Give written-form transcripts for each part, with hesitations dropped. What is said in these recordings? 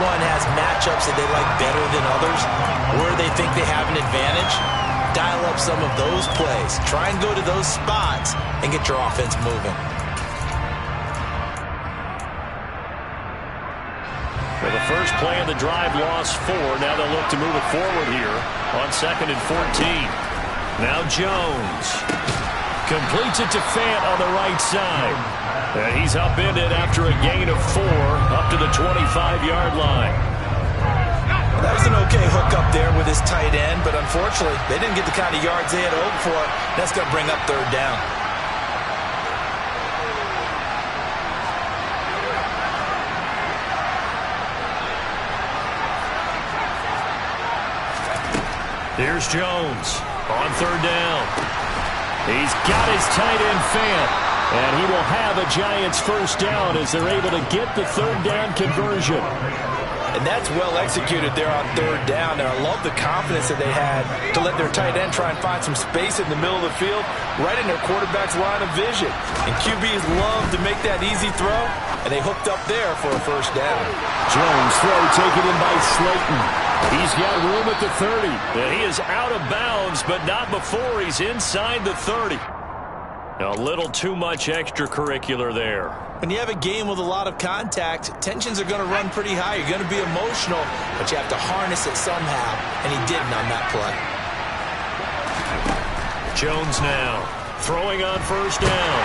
everyone has matchups that they like better than others, where they think they have an advantage. Dial up some of those plays. Try and go to those spots and get your offense moving. Well, the first play of the drive lost 4. Now they'll look to move it forward here on 2nd and 14. Now Jones completes it to Fant on the right side. And he's upended after a gain of 4 up to the 25-yard line. That was an okay hook up there with his tight end, but unfortunately, they didn't get the kind of yards they had hoped for. That's going to bring up 3rd down. Here's Jones on 3rd down. He's got his tight end Fant, and he will have a Giants 1st down as they're able to get the 3rd down conversion. And that's well executed there on 3rd down. And I love the confidence that they had to let their tight end try and find some space in the middle of the field, right in their quarterback's line of vision. And QBs love to make that easy throw, and they hooked up there for a 1st down. Jones throw taken in by Slayton. He's got room at the 30. And he is out of bounds, but not before he's inside the 30. A little too much extracurricular there. When you have a game with a lot of contact, tensions are going to run pretty high. You're going to be emotional, but you have to harness it somehow, and he didn't on that play. Jones now throwing on 1st down.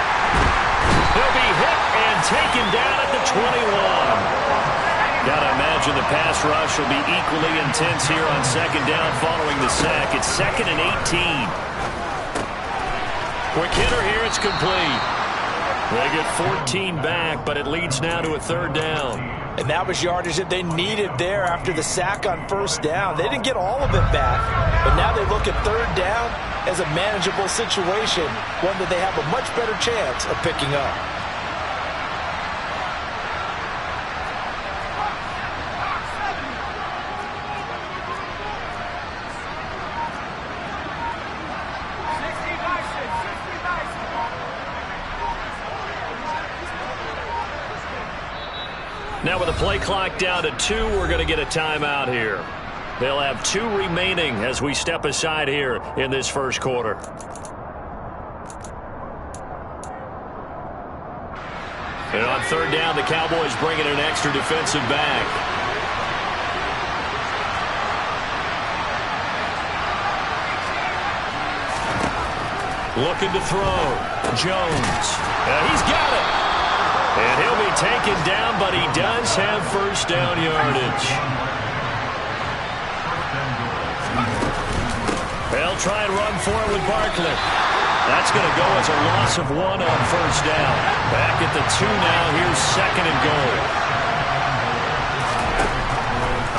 He'll be hit and taken down at the 21. Got to imagine the pass rush will be equally intense here on 2nd down following the sack. It's 2nd and 18. Quick hitter here, it's complete. They get 14 back, but it leads now to a 3rd down. And that was yardage that they needed there after the sack on 1st down. They didn't get all of it back, but now they look at 3rd down as a manageable situation, one that they have a much better chance of picking up. Now with the play clock down to 2, we're going to get a timeout here. They'll have 2 remaining as we step aside here in this 1st quarter. And on 3rd down, the Cowboys bring in an extra defensive back. Looking to throw. Jones. He's got it. And he'll be taken down, but he does have 1st down yardage. They'll try and run for it with Barkley. That's going to go as a loss of 1 on 1st down. Back at the 2 now. Here's 2nd and goal.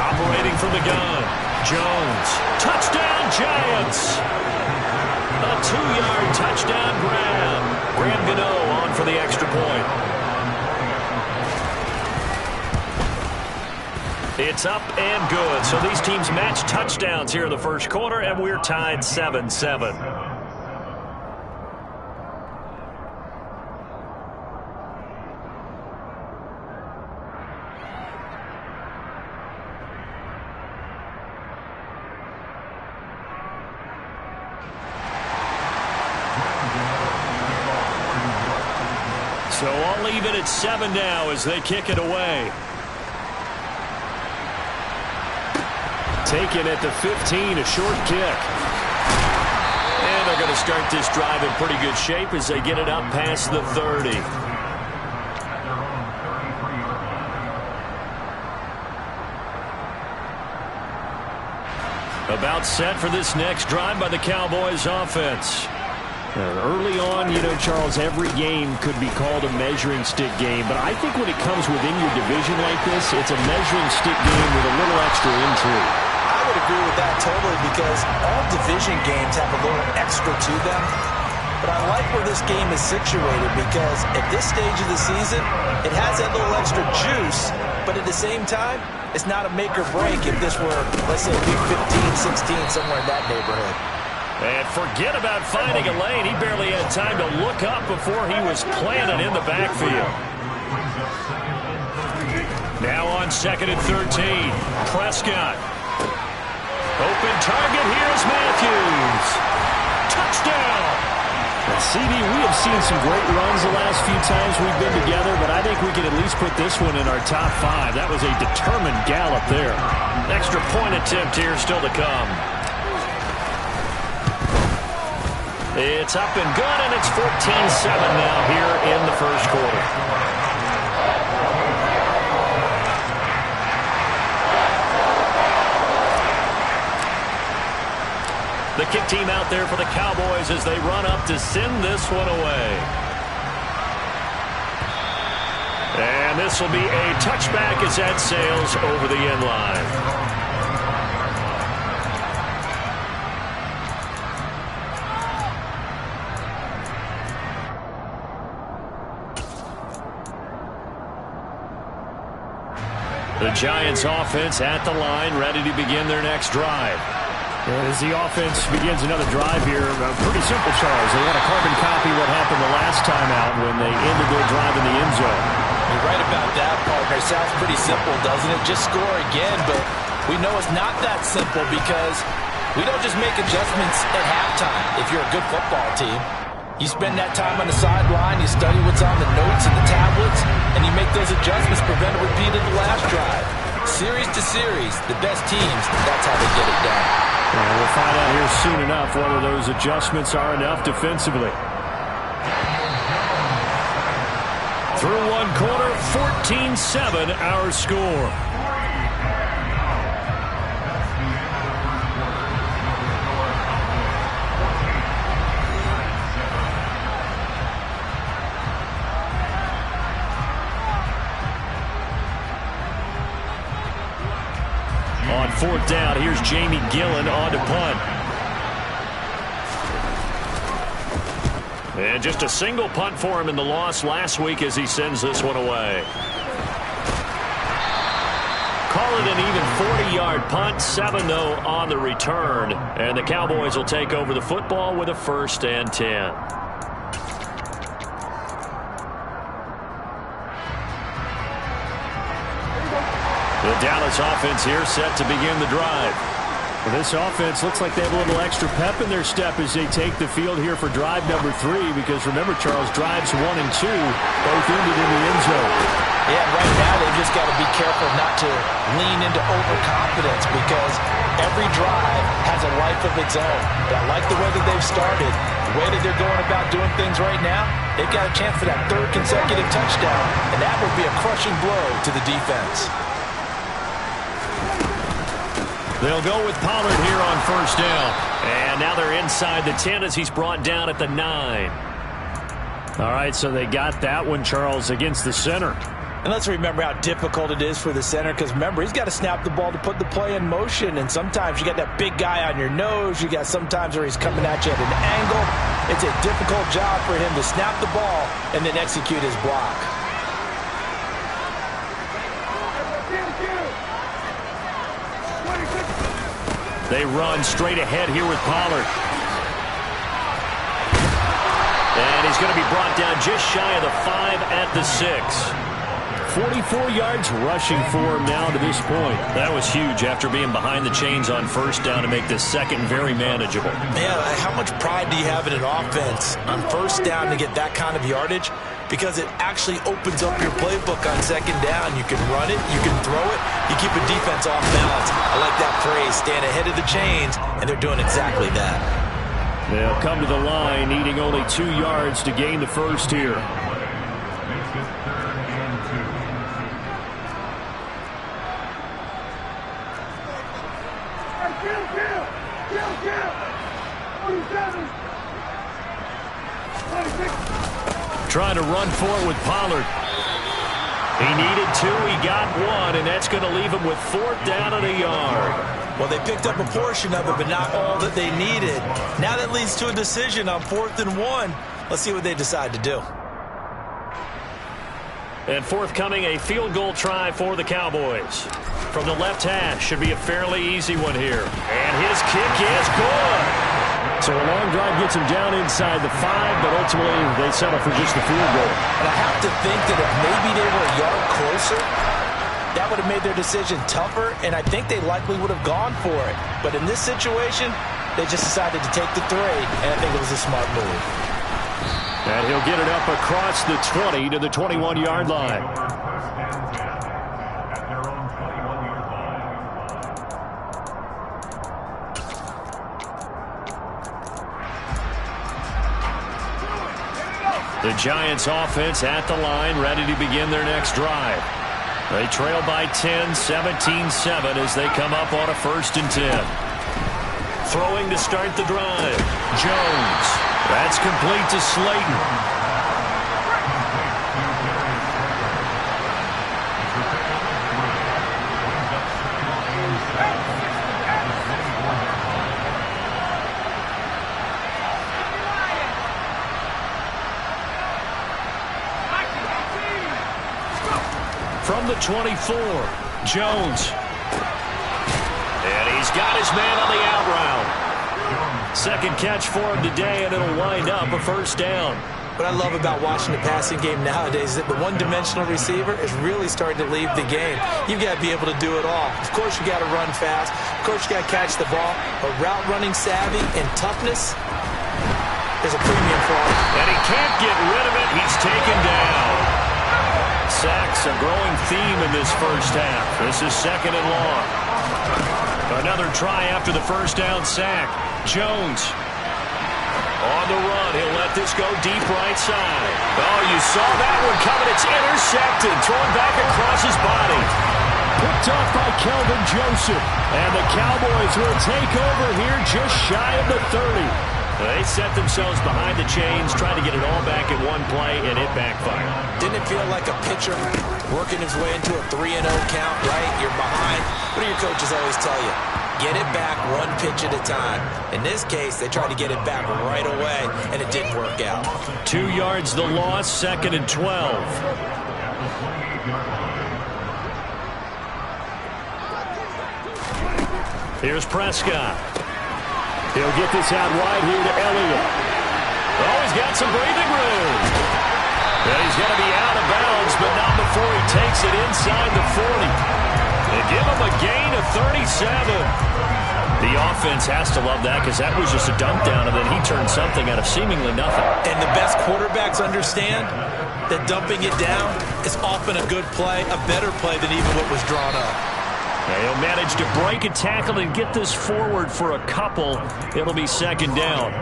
Operating from the gun. Jones. Touchdown, Giants. A 2-yard touchdown grab. Graham Gano on for the extra point. It's up and good. So these teams match touchdowns here in the 1st quarter, and we're tied 7-7. So I'll leave it at 7 now as they kick it away. Taken at the 15, a short kick. And they're going to start this drive in pretty good shape as they get it up past the 30. About set for this next drive by the Cowboys offense. Early on, Charles, every game could be called a measuring stick game. But I think when it comes within your division like this, it's a measuring stick game with a little extra intrigue. I would agree with that totally because all division games have a little extra to them. But I like where this game is situated because at this stage of the season, it has that little extra juice. But at the same time, it's not a make or break if this were, let's say, week 15, 16, somewhere in that neighborhood. And forget about finding a lane. He barely had time to look up before he was planted in the backfield. Now on on 2nd and 13. Prescott. Open target. Here's Matthews. Touchdown. And CD, we have seen some great runs the last few times we've been together, but I think we can at least put this one in our top 5. That was a determined gallop there. Extra point attempt here still to come. It's up and good, and it's 14-7 now here in the first quarter. The kick team out there for the Cowboys as they run up to send this one away. And this will be a touchback as that sails over the end line. The Giants offense at the line, ready to begin their next drive. And as the offense begins another drive here, pretty simple, Charles. They want to carbon copy what happened the last time out when they ended their drive in the end zone. You're right about that, partner. Sounds pretty simple, doesn't it? Just score again, but we know it's not that simple because we don't just make adjustments at halftime if you're a good football team. You spend that time on the sideline, you study what's on the notes and the tablets, and you make those adjustments, prevent a repeat of the last drive. Series to series, the best teams, that's how they get it done. And we'll find out here soon enough whether those adjustments are enough defensively. Through one quarter, 14-7 our score. On 4th down, here's Jamie Gillen on to punt. And just a single punt for him in the loss last week as he sends this one away. Call it an even 40-yard punt, 7 though on the return. And the Cowboys will take over the football with a 1st and 10. The Dallas offense here set to begin the drive. Well, this offense looks like they have a little extra pep in their step as they take the field here for drive number 3, because remember, Charles, drives 1 and 2 both ended in the end zone. Yeah, right now they've just got to be careful not to lean into overconfidence because every drive has a life of its own. But I like the way that they've started, the way that they're going about doing things right now. They've got a chance for that 3rd consecutive touchdown, and that would be a crushing blow to the defense. They'll go with Pollard here on 1st down. And now they're inside the 10 as he's brought down at the 9. All right, so they got that one, Charles, against the center. And let's remember how difficult it is for the center, because remember, he's got to snap the ball to put the play in motion. And sometimes you got that big guy on your nose. You got sometimes where he's coming at you at an angle. It's a difficult job for him to snap the ball and then execute his block. They run straight ahead here with Pollard. And he's going to be brought down just shy of the 5 at the 6. 44 yards rushing for him now to this point. That was huge after being behind the chains on 1st down to make this 2nd very manageable. Man, how much pride do you have in an offense on 1st down to get that kind of yardage? Because it actually opens up your playbook on 2nd down. You can run it, you can throw it, you keep a defense off balance. I like that phrase, stand ahead of the chains, and they're doing exactly that. They'll come to the line, needing only 2 yards to gain the 1st here. Trying to run for it with Pollard. He needed 2, he got 1, and that's going to leave him with 4th down and a yard. Well, they picked up a portion of it, but not all that they needed. Now that leads to a decision on 4th and 1. Let's see what they decide to do. And forthcoming, a field goal try for the Cowboys. From the left hash, should be a fairly easy one here. And his kick is good. So a long drive gets him down inside the 5, but ultimately they settle for just the field goal. And I have to think that if maybe they were a yard closer, That would have made their decision tougher, and I think they likely would have gone for it. But in this situation, they just decided to take the 3, and I think it was a smart move. And he'll get it up across the 20 to the 21-yard line. The Giants offense at the line, ready to begin their next drive. They trail by 10, 17-7 as they come up on a 1st and 10. Throwing to start the drive. Jones. That's complete to Slayton. From the 24, Jones. And he's got his man on the out route. Second catch for him today, and it'll wind up a 1st down. What I love about watching the passing game nowadays is that the one-dimensional receiver is really starting to leave the game. You've got to be able to do it all. Of course, you got to run fast. Of course, you got to catch the ball. But route running savvy and toughness, there's a premium for it. And he can't get rid of it. He's taken down. Sacks a growing theme in this first half. This is 2nd and long. Another try after the 1st down sack. Jones on the run. He'll let this go deep right side. Oh, you saw that one coming. It's intercepted. Thrown back across his body. Picked off by Kelvin Joseph. And the Cowboys will take over here just shy of the 30. They set themselves behind the chains, trying to get it all back in one play, and it backfired. Didn't it feel like a pitcher working his way into a 3-0 count, right? You're behind. What do your coaches always tell you? Get it back one pitch at a time. In this case, they tried to get it back right away, and it didn't work out. 2 yards the loss, 2nd and 12. Here's Prescott. He'll get this out wide here to Elliott. Oh, he's got some breathing room. And he's going to be out of bounds, but not before he takes it inside the 40. They give him a gain of 37. The offense has to love that because that was just a dump down, and then he turned something out of seemingly nothing. And the best quarterbacks understand that dumping it down is often a good play, a better play than even what was drawn up. And he'll manage to break a tackle and get this forward for a couple. It'll be 2nd down.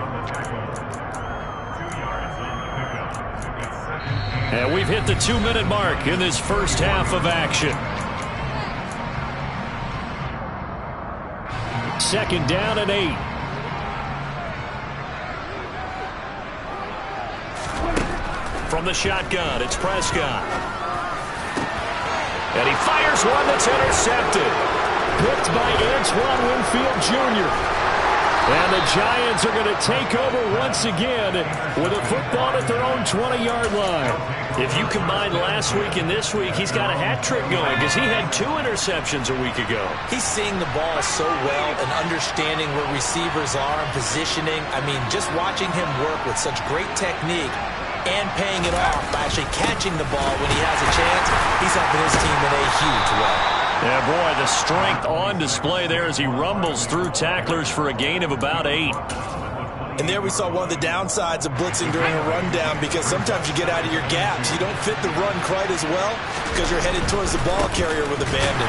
And we've hit the 2-minute mark in this first half of action. 2nd down and 8. From the shotgun, it's Prescott. And he fires one that's intercepted. Picked by Antoine Winfield Jr. And the Giants are going to take over once again with a football at their own 20-yard line. If you combine last week and this week, he's got a hat trick going because he had 2 interceptions a week ago. He's seeing the ball so well and understanding where receivers are and positioning. I mean, just watching him work with such great technique and paying it off by actually catching the ball when he has a chance, he's helping his team in a huge way. Yeah, boy, the strength on display there as he rumbles through tacklers for a gain of about 8. And there we saw one of the downsides of blitzing during a rundown because sometimes you get out of your gaps. You don't fit the run quite as well because you're headed towards the ball carrier with abandon.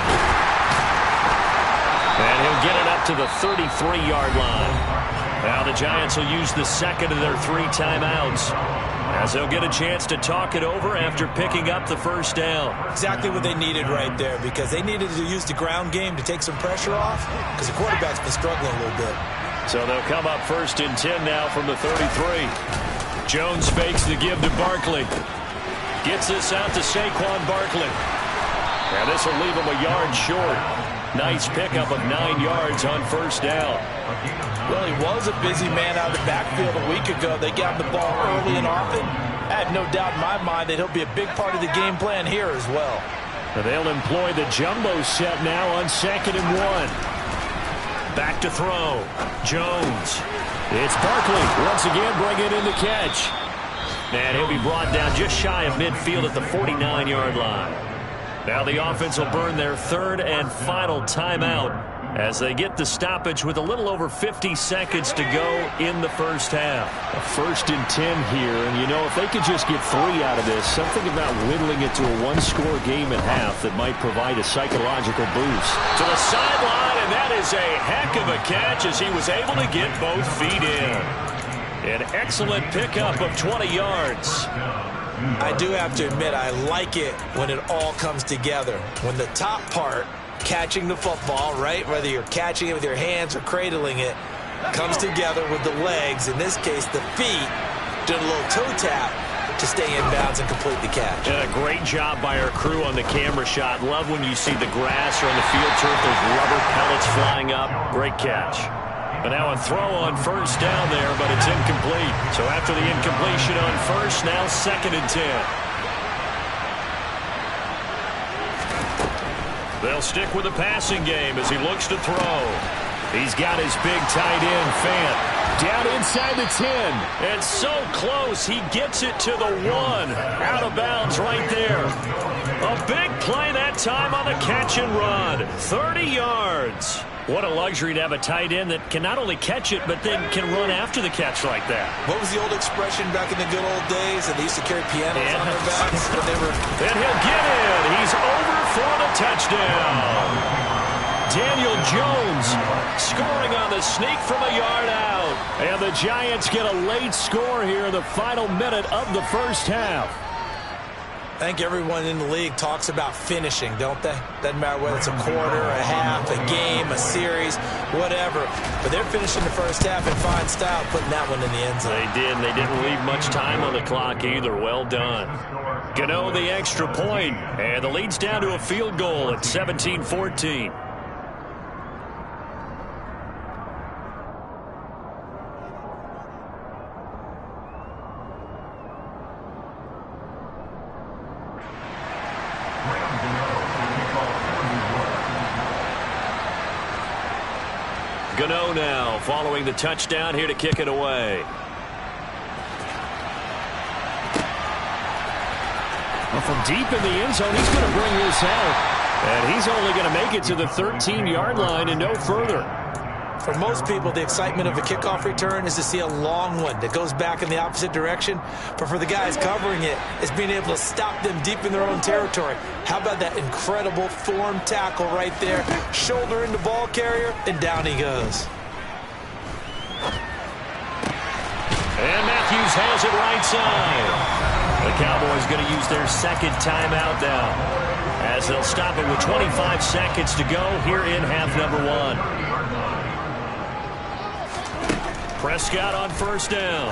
And he'll get it up to the 33-yard line. Now the Giants will use the 2nd of their 3 timeouts, as they'll get a chance to talk it over after picking up the 1st down. Exactly what they needed right there because they needed to use the ground game to take some pressure off because the quarterback's been struggling a little bit. So they'll come up 1st and 10 now from the 33. Jones fakes the give to Barkley. Gets this out to Saquon Barkley. And this will leave him a yard short. Nice pickup of 9 yards on 1st down. Well, he was a busy man out of the backfield a week ago. They got the ball early and often. I have no doubt in my mind that he'll be a big part of the game plan here as well. And they'll employ the jumbo set now on 2nd and 1. Back to throw. Jones. It's Barkley once again bringing in the catch. And he'll be brought down just shy of midfield at the 49-yard line. Now the offense will burn their third and final timeout as they get the stoppage with a little over 50 seconds to go in the first half. A 1st and 10 here, and you know, if they could just get 3 out of this, something about whittling it to a 1-score game at half that might provide a psychological boost. To the sideline, and that is a heck of a catch as he was able to get both feet in. An excellent pickup of 20 yards. I do have to admit, I like it when it all comes together. When the top part, catching the football, right, whether you're catching it with your hands or cradling it, comes together with the legs, in this case the feet, doing a little toe tap to stay in bounds and complete the catch. And a great job by our crew on the camera shot. Love when you see the grass or on the field turf, those rubber pellets flying up. Great catch. But now a throw on first down there, but it's incomplete. So after the incompletion on first, now 2nd and 10. They'll stick with the passing game as he looks to throw. He's got his big tight end, Fant, down inside the 10. And so close, he gets it to the 1. Out of bounds right there. A big play that time on the catch and run. 30 yards. What a luxury to have a tight end that can not only catch it, but then can run after the catch like that. What was the old expression back in the good old days? And they used to carry pianos on their backs. But they were... And he'll get it. He's over for the touchdown. Daniel Jones scoring on the sneak from a yard out. And the Giants get a late score here in the final minute of the first half. I think everyone in the league talks about finishing, don't they? Doesn't matter whether it's a quarter, a half, a game, a series, whatever. But they're finishing the first half in fine style, putting that one in the end zone. They did, and they didn't leave much time on the clock either. Well done. Gano the extra point, and the lead's down to a field goal at 17-14. Gano now following the touchdown here to kick it away. Well, from deep in the end zone, he's going to bring this out. And he's only going to make it to the 13-yard line and no further. For most people, the excitement of a kickoff return is to see a long one that goes back in the opposite direction. But for the guys covering it, it's being able to stop them deep in their own territory. How about that incredible form tackle right there? Shoulder in the ball carrier, and down he goes. And Matthews has it right side. The Cowboys going to use their 2nd timeout now, as they'll stop it with 25 seconds to go here in half number 1. Prescott on first down.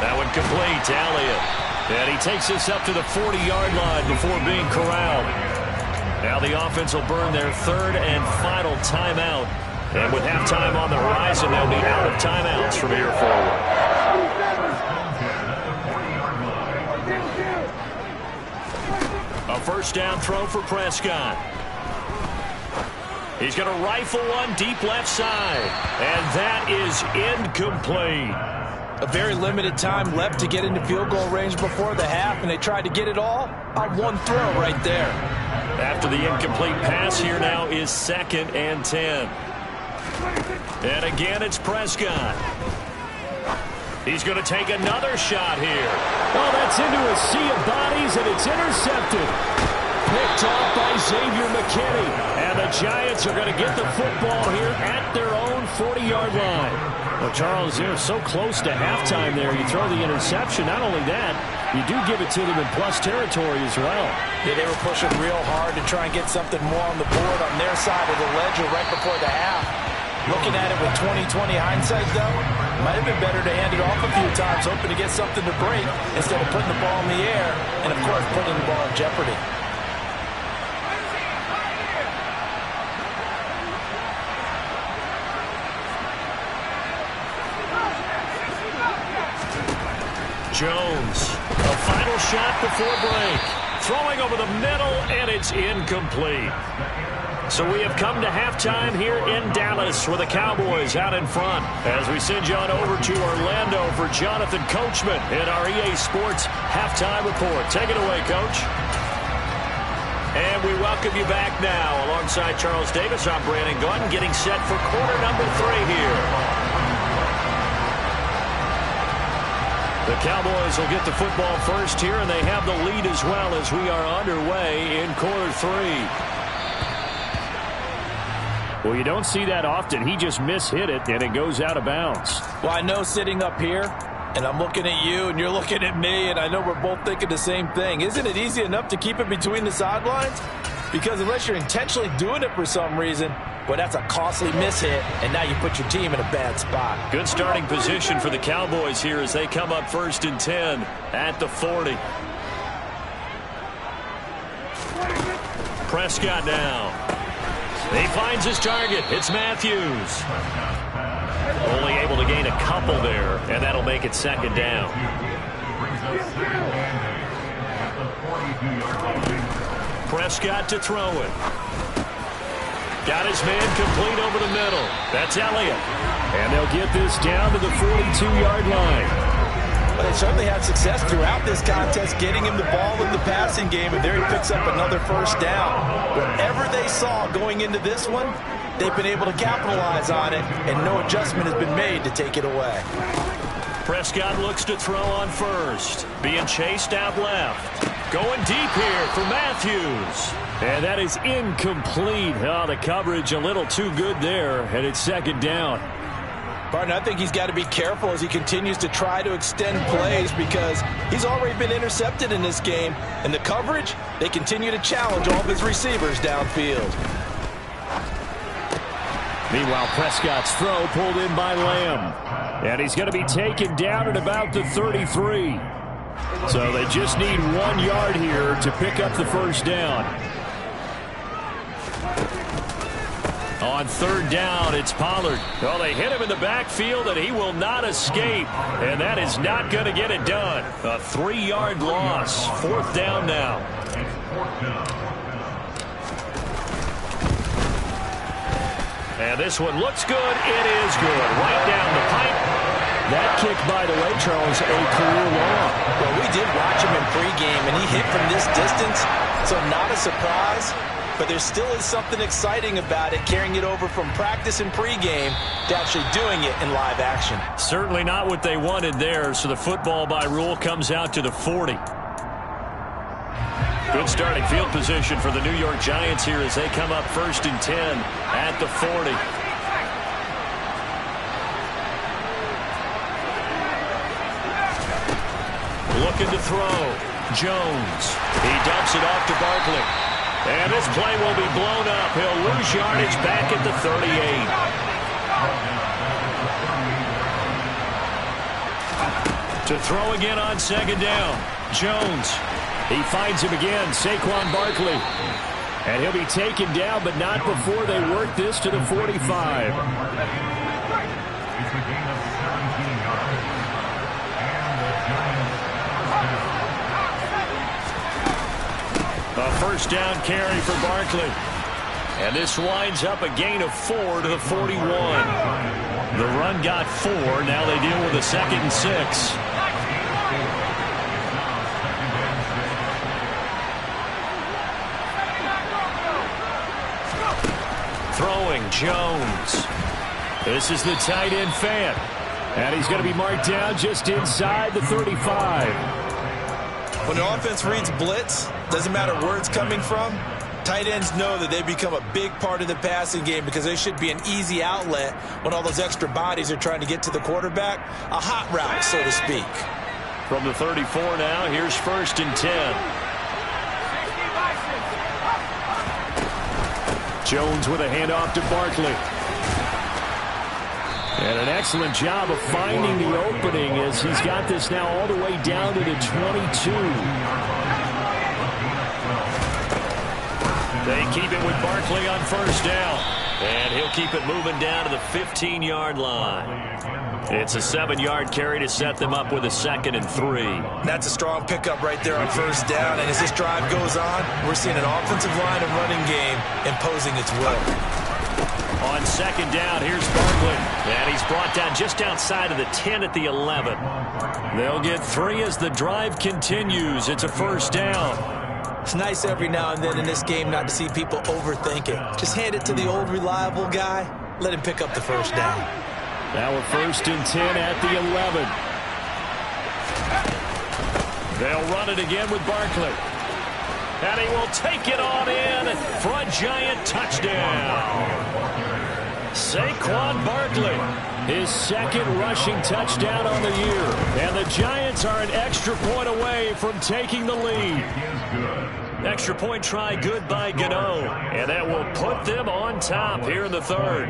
That one complete to Elliott. And he takes this up to the 40-yard line before being corralled. Now the offense will burn their 3rd and final timeout. And with halftime on the horizon, they'll be out of timeouts from here forward. A first down throw for Prescott. He's going to rifle one deep left side. And that is incomplete. A very limited time left to get into field goal range before the half, and they tried to get it all on one throw right there. After the incomplete pass, here now is 2nd and 10. And again, it's Prescott. He's going to take another shot here. Well, that's into a sea of bodies, and it's intercepted. Picked off by Xavier McKinney. And the Giants are going to get the football here at their own 40-yard line. Well, Charles, they're so close to halftime there. You throw the interception. Not only that, you do give it to them in plus territory as well. Yeah, they were pushing real hard to try and get something more on the board on their side of the ledger right before the half. Looking at it with 20/20 hindsight, though, might have been better to hand it off a few times, hoping to get something to break instead of putting the ball in the air and, of course, putting the ball in jeopardy. Jones, a final shot before break. Throwing over the middle, and it's incomplete. So we have come to halftime here in Dallas with the Cowboys out in front. As we send you on over to Orlando for Jonathan Coachman in our EA Sports Halftime Report. Take it away, Coach. And we welcome you back now. Alongside Charles Davis, I'm Brandon Gaudin, getting set for quarter number 3 here. The Cowboys will get the football first here, and they have the lead as well as we are underway in quarter 3. Well, you don't see that often. He just mishit it, and it goes out of bounds. Well, I know sitting up here, and I'm looking at you, and you're looking at me, and I know we're both thinking the same thing. Isn't it easy enough to keep it between the sidelines? Because unless you're intentionally doing it for some reason, well, that's a costly mishit, and now you put your team in a bad spot. Good starting position for the Cowboys here as they come up 1st and 10 at the 40. Prescott now. He finds his target. It's Matthews. Only able to gain a couple there, and that'll make it 2nd down. Prescott to throw it. Got his man complete over the middle. That's Elliott. And they'll get this down to the 42-yard line. Well, they certainly had success throughout this contest getting him the ball in the passing game, and there he picks up another 1st down. Whatever they saw going into this one, they've been able to capitalize on it, and no adjustment has been made to take it away. Prescott looks to throw on 1st. Being chased out left. Going deep here for Matthews. And that is incomplete. Oh, the coverage a little too good there, and it's 2nd down. Partner, I think he's got to be careful as he continues to try to extend plays because he's already been intercepted in this game. And the coverage, they continue to challenge all of his receivers downfield. Meanwhile, Prescott's throw pulled in by Lamb. And he's going to be taken down at about the 33. So they just need 1 yard here to pick up the 1st down. On 3rd down, it's Pollard. Well, they hit him in the backfield, and he will not escape. And that is not going to get it done. A 3-yard loss. 4th down now. And this one looks good. It is good. Right down the pipe. That kick, by the way, Charles, a career long. Well, we did watch him in pregame, and he hit from this distance, so not a surprise. But there still is something exciting about it, carrying it over from practice and pregame to actually doing it in live action. Certainly not what they wanted there, so the football by rule comes out to the 40. Good starting field position for the New York Giants here as they come up 1st and 10 at the 40. Looking to throw. Jones. He dumps it off to Barkley. And this play will be blown up. He'll lose yardage back at the 38. To throw again on 2nd down. Jones. He finds him again. Saquon Barkley. And he'll be taken down, but not before they work this to the 45. A 1st down carry for Barkley. And this winds up a gain of 4 to the 41. The run got 4. Now they deal with a 2nd and 6. Throwing Jones. This is the tight end Fant. And he's going to be marked down just inside the 35. When the offense reads blitz, doesn't matter where it's coming from, tight ends know that they become a big part of the passing game because they should be an easy outlet when all those extra bodies are trying to get to the quarterback. A hot route, so to speak. From the 34 now, here's 1st and 10. Jones with a handoff to Barkley. And an excellent job of finding the opening as he's got this now all the way down to the 22. They keep it with Barkley on 1st down. And he'll keep it moving down to the 15-yard line. It's a 7-yard carry to set them up with a 2nd and 3. That's a strong pickup right there on 1st down. And as this drive goes on, we're seeing an offensive line and running game imposing its will. On 2nd down, here's Barkley. And he's brought down just outside of the 10 at the 11. They'll get 3 as the drive continues. It's a 1st down. It's nice every now and then in this game not to see people overthinking. Just hand it to the old reliable guy. Let him pick up the first down. Now we're 1st and 10 at the 11. They'll run it again with Barkley. And he will take it on in for a Giant touchdown. Saquon Barkley, his 2nd rushing touchdown on the year. And the Giants are an extra point away from taking the lead. Extra point try good by Gano. And that will put them on top here in the 3rd.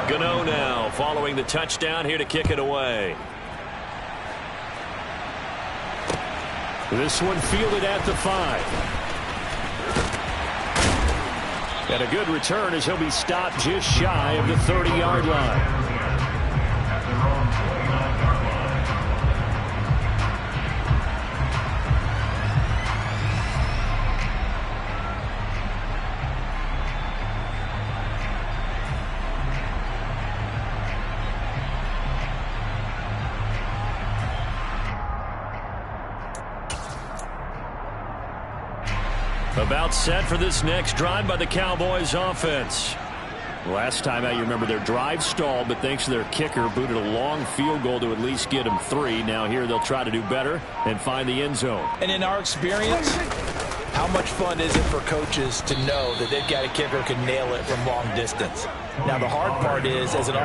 Gano now following the touchdown here to kick it away. This one fielded at the 5. And a good return as he'll be stopped just shy of the 30-yard line. About set for this next drive by the Cowboys offense. Last time out, you remember their drive stalled, but thanks to their kicker, booted a long field goal to at least get them 3. Now here they'll try to do better and find the end zone. And in our experience, how much fun is it for coaches to know that they've got a kicker who can nail it from long distance? Now the hard part is, as an